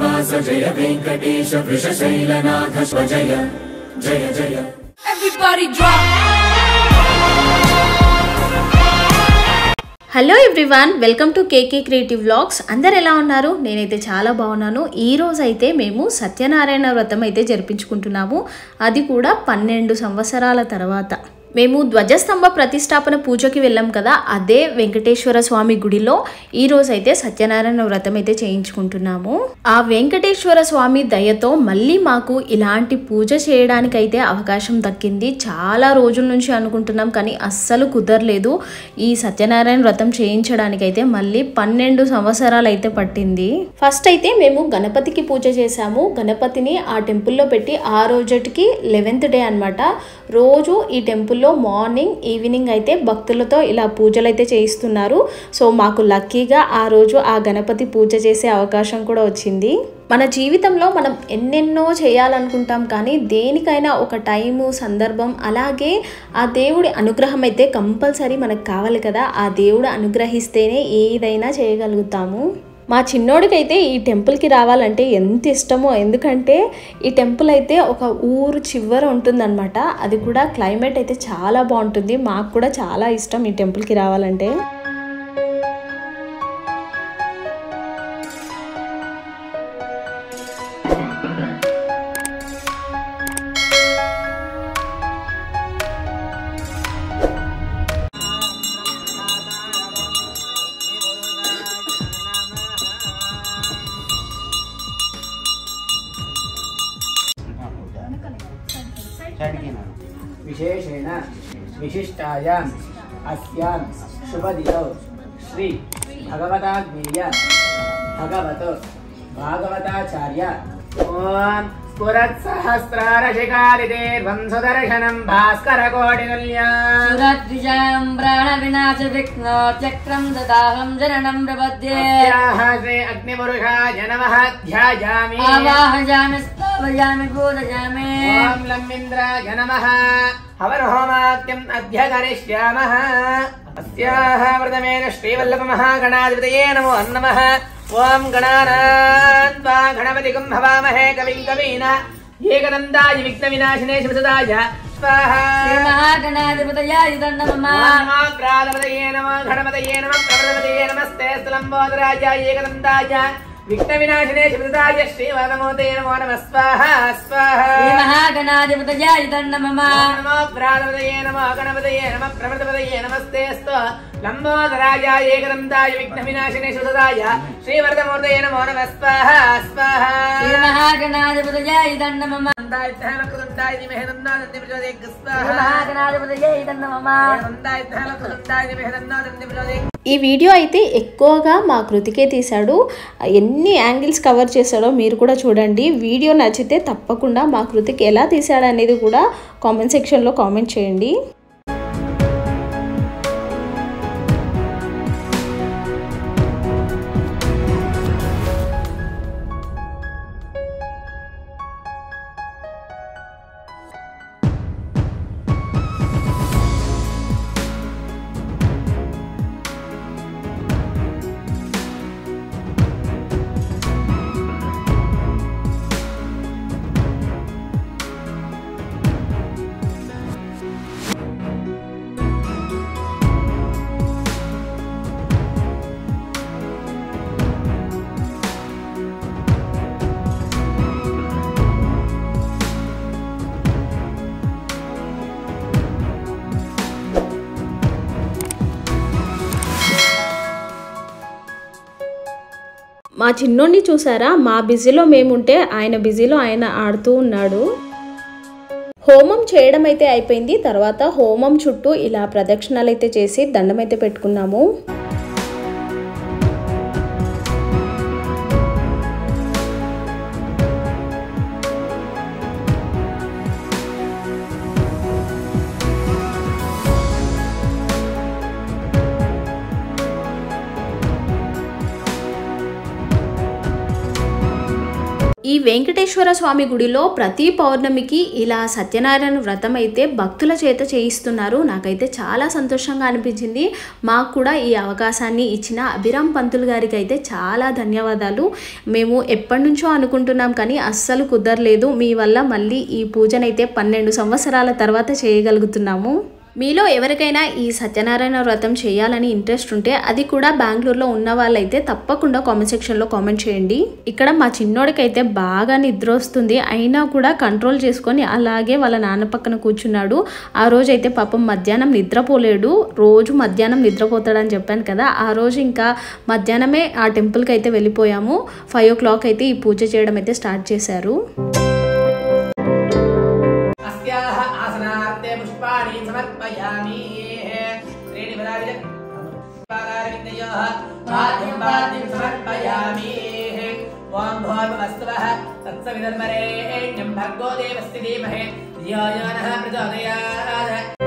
श्रीनिवास जय वेंकटेश वृषशैलनाथ जय जय जय Everybody drop. Hello everyone, welcome to KK creative vlogs. అందరు ఎలా ఉన్నారు? నేనైతే చాలా బాగున్నాను. ఈ రోజు అయితే మేము సత్యనారాయణ వ్రతం అయితే జరిపించుకుంటున్నాము. అది కూడా 12 సంవత్సరాల తర్వాత. మేము ధ్వజస్తంభ ప్రతిష్టాపన పూజకి వెళ్ళాం కదా, అదే వెంకటేశ్వర స్వామి గుడిలో ఈ రోజు అయితే సత్యనారాయణ వ్రతం అయితే చేయించుకుంటున్నాము. ఆ వెంకటేశ్వర స్వామి దయతో మళ్ళీ మాకు ఇలాంటి పూజ చేయడానికి అయితే అవకాశం దక్కింది. చాలా రోజుల నుంచి అనుకుంటున్నాం కానీ అస్సలు కుదరలేదు. ఈ సత్యనారాయణ వ్రతం చేయించడానికి అయితే మళ్ళీ 12 సంవత్సరాలు అయితే పట్టింది. ఫస్ట్ అయితే మేము గణపతికి పూజ చేసాము. గణపతిని ఆ టెంపుల్లో పెట్టి ఆ రోజుకి 11th డే అనమాట. రోజు ఈ టెంపుల్లో మార్నింగ్ ఈవినింగ్ అయితే భక్తులతో ఇలా పూజలు అయితే చేయిస్తున్నారు. సో మాకు లక్కీగా ఆ రోజు ఆ గణపతి పూజ చేసే అవకాశం కూడా వచ్చింది. మన జీవితంలో మనం ఎన్నెన్నో చేయాలనుకుంటాం కానీ దేనికైనా ఒక టైము, సందర్భం, అలాగే ఆ దేవుడి అనుగ్రహం అయితే కంపల్సరీ మనకు కావాలి కదా. ఆ దేవుడు అనుగ్రహిస్తేనే ఏదైనా చేయగలుగుతాము. మా చిన్నోడికైతే ఈ టెంపుల్కి రావాలంటే ఎంత ఇష్టమో, ఎందుకంటే ఈ టెంపుల్ అయితే ఒక ఊరు చివర ఉంటుందన్నమాట. అది కూడా క్లైమేట్ అయితే చాలా బాగుంటుంది. మాకు కూడా చాలా ఇష్టం ఈ టెంపుల్కి రావాలంటే. विशेषेण विशिष्टायाम् अस्यां शुभदिनौ श्री भगवताग्नेय भगवतो भागवताचार्य ओम स्फुरत्सहस्रारशिखादितेर्वं सुदर्शनं भास्करकोटितुल्यं सुरद्विजयं प्राणविनाशविघ्नो चक्रं ददाहं जननं प्रपद्ये अस्याः श्री अग्निपुरुषाय नमः ध्यायामि आवाहयामि स्थापयामि पूजयामि ओम लम्बिन्द्राय नमः हवनहोमाद्यम् अद्य करिष्यामः अस्याः व्रतमेन श्रीवल्लभमहागणाधिपतये नमो नमः ओम गणानान् त्वा गणपतिगं भवामहे कविं कवीना एकदन्ताय विघ्नविनाशिने शिवसदाय स्वाहा श्रीमहागणाधिपतये नमः महाग्राधपतये नमः गणपतये नमः प्रवृतपतये नमस्ते स्तलम्बोदराय एकदन्ताय विघ्नविनाशिने शिवसदाय श्रीवरदमूर्तये नमो नमः स्वाहा स्वाहा श्रीमहागणाधिपतये नमः नमो ग्राधपतये नमः गणपतये नमः प्रवृतपतये नमस्ते लंबोदराय एकदन्ताय विघ्नविनाशिने शिवसदाय श्रीवरदमूर्तये नमो नमः स्वाहा स्वाहा श्रीमहागणाधिपतये नमः ఈ వీడియో అయితే ఎక్కువగా మా కృతికే తీశాడు. ఎన్ని యాంగిల్స్ కవర్ చేశాడో మీరు కూడా చూడండి. వీడియో నచ్చితే తప్పకుండా మా కృతికి ఎలా తీశాడు అనేది కూడా కామెంట్ సెక్షన్లో కామెంట్ చేయండి. మా చిన్నోడిని చూసారా? మా బిజీలో మేముంటే ఆయన బిజీలో ఆయన ఆడుతూ ఉన్నాడు. హోమం చేయడం అయితే అయిపోయింది. తర్వాత హోమం చుట్టూ ఇలా ప్రదక్షిణాలు అయితే చేసి దండం అయితే పెట్టుకున్నాము. ఈ వెంకటేశ్వర స్వామి గుడిలో ప్రతి పౌర్ణమికి ఇలా సత్యనారాయణ వ్రతం అయితే భక్తుల చేత చేయిస్తున్నారు. నాకైతే చాలా సంతోషంగా అనిపించింది. మాకు కూడా ఈ అవకాశాన్ని ఇచ్చిన అభిరామ్ పంతులు గారికి అయితే చాలా ధన్యవాదాలు. మేము ఎప్పటి నుంచో అనుకుంటున్నాం కానీ అస్సలు కుదరలేదు. మీ వల్ల మళ్ళీ ఈ పూజనైతే 12 సంవత్సరాల తర్వాత చేయగలుగుతున్నాము. మీలో ఎవరికైనా ఈ సత్యనారాయణ వ్రతం చేయాలని ఇంట్రెస్ట్ ఉంటే అది కూడా బెంగళూరులో ఉన్న వాళ్ళైతే తప్పకుండా కామెంట్ సెక్షన్లో కామెంట్ చేయండి. ఇక్కడ మా చిన్నోడికైతే బాగా నిద్ర వస్తుంది, అయినా కూడా కంట్రోల్ చేసుకొని అలాగే వాళ్ళ నాన్న పక్కన కూర్చున్నాడు. ఆ రోజు అయితే పాపం మధ్యాహ్నం నిద్రపోలేడు. రోజు మధ్యాహ్నం నిద్రపోతాడని చెప్పాను కదా, ఆ రోజు ఇంకా మధ్యాహ్నమే ఆ టెంపుల్కి అయితే వెళ్ళిపోయాము. 5 o'clock అయితే ఈ పూజ చేయడం అయితే స్టార్ట్ చేశారు. पुष्पाणि समर्पयामि श्रीनिवासाय पादारविन्दयोः पाद्यं समर्पयामि ओम भूर्भुवस्सुवः तत्सवितुर्वरेण्यं भर्गो देवस्य धीमहि धियो यो नः प्रचोदयात्.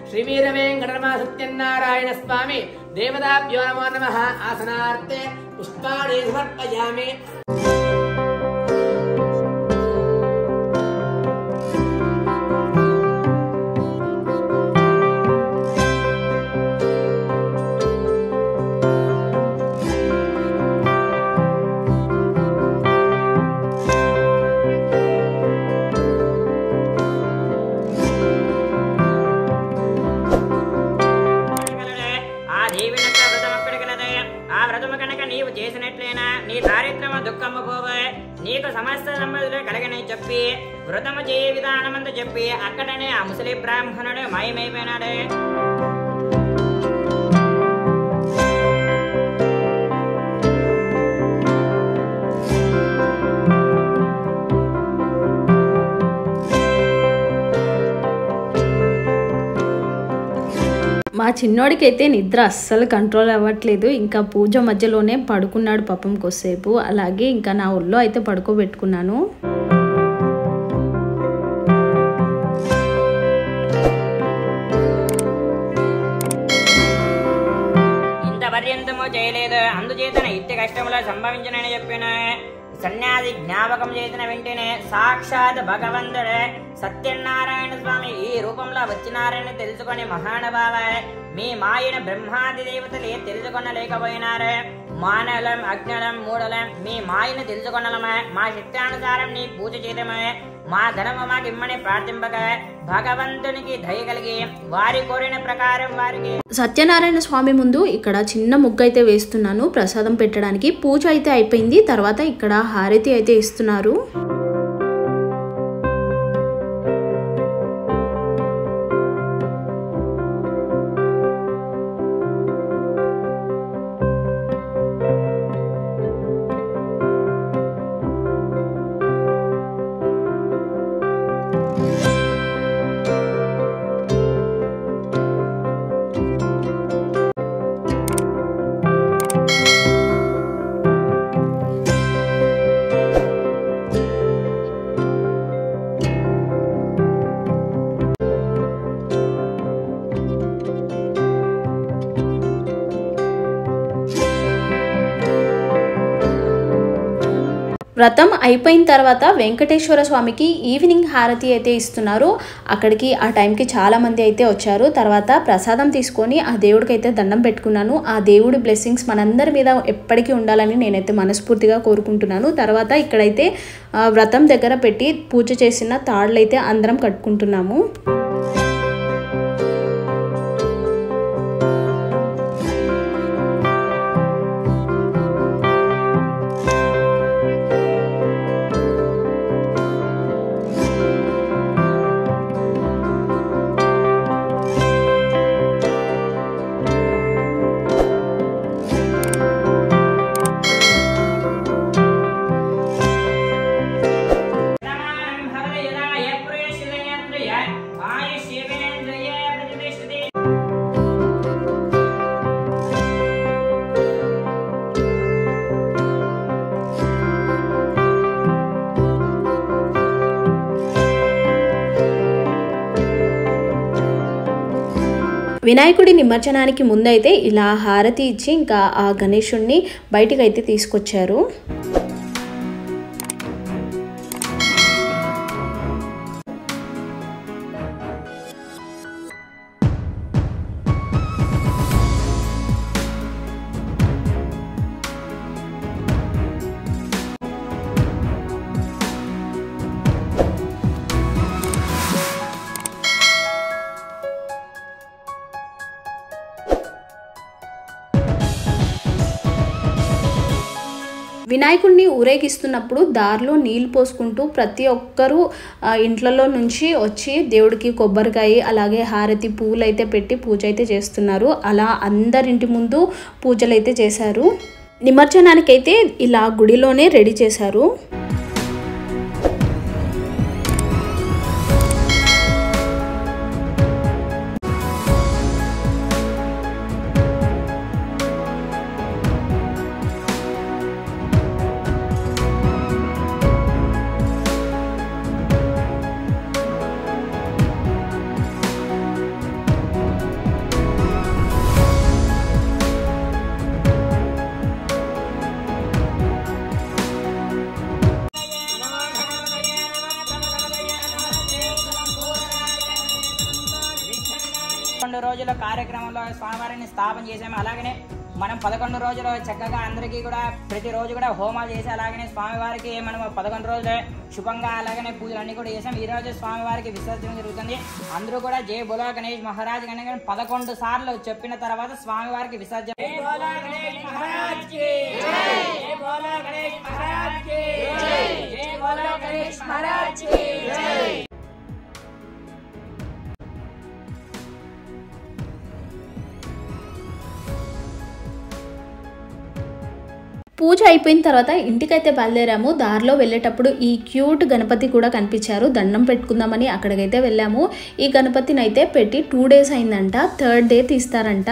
श्री वीर वेंकटरमण सत्यनारायण स्वामी देवताभ्यो नमो नमः. आसनार्थे पुष्पाणि समर्पयामि. నీకు సమస్త సంపదలు కలగని చెప్పి వ్రతము చేయ విధానమంతా చెప్పి అక్కడనే ఆ ముసలి బ్రాహ్మణుడు మాయమైపోయినాడు. మా చిన్నోడికైతే నిద్ర అస్సలు కంట్రోల్ అవ్వట్లేదు. ఇంకా పూజ మధ్యలోనే పడుకున్నాడు పాపం కొద్దిసేపు. అలాగే ఇంకా నా ఒళ్ళో అయితే పడుకోబెట్టుకున్నాను. ఇంత పర్యంతము చేయలేదు, అందుచేతన ఇట్టి కష్టములో సంభవించనని చెప్పిన సన్యాసి జ్ఞాపకం చేసిన వెంటనే సాక్షాత్ భగవంతుడే సత్యనారాయణ స్వామి ఈ రూపంలో వచ్చినారని తెలుసుకొని మహానుభావ మీ మాయన బ్రహ్మాది దేవతలు తెలుసుకొనలేకపోయినారు. మానవులం అజ్ఞలం మూఢలం మీ మాయను తెలుసుకొనలమే మా శక్తానుసారం నీ పూజ చేయడమే మా ధనము మాకు ఇమ్మని ప్రార్థింపక భగవంతునికి దయ కలిగి వారి కోరిన ప్రకారం వారికి. సత్యనారాయణ స్వామి ముందు ఇక్కడ చిన్న ముగ్గు అయితే వేస్తున్నాను ప్రసాదం పెట్టడానికి. పూజ అయితే అయిపోయింది. తర్వాత ఇక్కడ హారతి అయితే ఇస్తున్నారు. వ్రతం అయిపోయిన తర్వాత వెంకటేశ్వర స్వామికి ఈవినింగ్ హారతి అయితే ఇస్తున్నారు. అక్కడికి ఆ టైంకి చాలామంది అయితే వచ్చారు. తర్వాత ప్రసాదం తీసుకొని ఆ దేవుడికి అయితే దండం పెట్టుకున్నాను. ఆ దేవుడి బ్లెస్సింగ్స్ మనందరి మీద ఎప్పటికీ ఉండాలని నేనైతే మనస్ఫూర్తిగా కోరుకుంటున్నాను. తర్వాత ఇక్కడైతే వ్రతం దగ్గర పెట్టి పూజ చేసిన తాళ్ళు అయితే అందరం కట్టుకుంటున్నాము. వినాయకుడి నిమజ్జనానికి ముందైతే ఇలా హారతి ఇచ్చి ఇంకా ఆ గణేశుణ్ణి బయటికి అయితే తీసుకొచ్చారు. వినాయకుడిని ఊరేగిస్తున్నప్పుడు దారిలో నీళ్ళు పోసుకుంటూ ప్రతి ఒక్కరూ ఇంట్లలో నుంచి వచ్చి దేవుడికి కొబ్బరికాయ అలాగే హారతి పూలు అయితే పెట్టి పూజ అయితే చేస్తున్నారు. అలా అందరింటి ముందు పూజలు అయితే చేశారు. నిమజ్జనానికైతే ఇలా గుడిలోనే రెడీ చేశారు. రోజుల కార్యక్రమంలో స్వామివారిని స్థాపన చేసాము. అలాగనే మనం 11 రోజులు చక్కగా అందరికీ కూడా ప్రతిరోజు కూడా హోమాలు చేసి అలాగనే స్వామివారికి మనం 11 రోజులు శుభంగా అలాగనే పూజలు అన్ని కూడా చేసాం. ఈ రోజు స్వామివారికి విసర్జన జరుగుతుంది. అందరూ కూడా జై బోలో గణేష్ మహారాజ్ గణేష్ 11 సార్లు చెప్పిన తర్వాత స్వామివారికి విసర్జన. పూజ అయిపోయిన తర్వాత ఇంటికైతే బయలుదేరాము. దారిలో వెళ్ళేటప్పుడు ఈ క్యూట్ గణపతి కూడా కనిపించారు. దండం పెట్టుకుందామని అక్కడికైతే వెళ్ళాము. ఈ గణపతిని అయితే పెట్టి 2 days అయిందంట. 3rd day తీస్తారంట.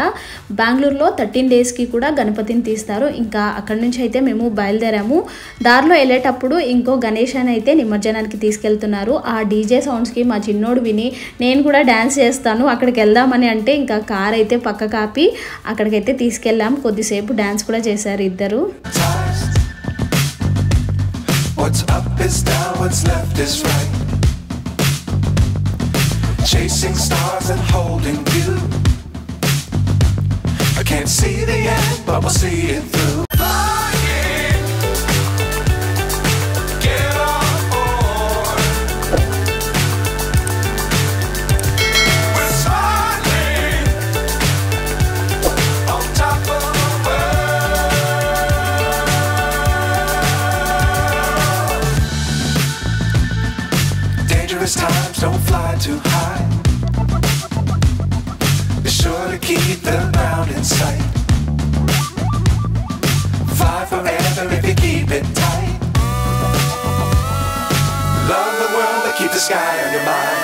బెంగళూరులో 13 daysకి కూడా గణపతిని తీస్తారు. ఇంకా అక్కడి నుంచి అయితే మేము బయలుదేరాము. దారిలో వెళ్ళేటప్పుడు ఇంకో గణేశాన్ని అయితే నిమజ్జనానికి తీసుకెళ్తున్నారు. ఆ డీజే సౌండ్స్కి మా చిన్నోడు విని నేను కూడా డ్యాన్స్ చేస్తాను అక్కడికి వెళ్దామని అంటే ఇంకా కార్ అయితే పక్క కాపి అక్కడికైతే తీసుకెళ్ళాం. కొద్దిసేపు డ్యాన్స్ కూడా చేశారు ఇద్దరు. What's up is down, what's left is right. Chasing stars and holding you. I can't see the end, but we'll see it through. Get on board. We're smiling on top of the world. Dangerous times, don't fly too high. Be sure to keep the ground in sight. Fly forever if you keep it tight. Love the world, but keep the sky on your mind.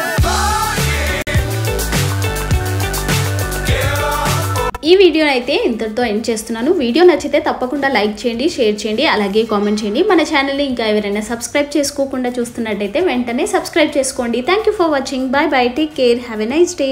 ఈ వీడియోని అయితే ఇంతటితో end చేస్తున్నాను. Video నచ్చితే తప్పకుండా like చేయండి, share చేయండి, అలాగే కామెంట్ చేయండి. మన ఛానల్ని ఇంకా ఎవరైనా సబ్స్క్రైబ్ చేసుకోకుండా చూస్తున్నట్టయితే వెంటనే సబ్స్క్రైబ్ చేసుకోండి. Thank you for watching. Bye bye, take care, have a nice day.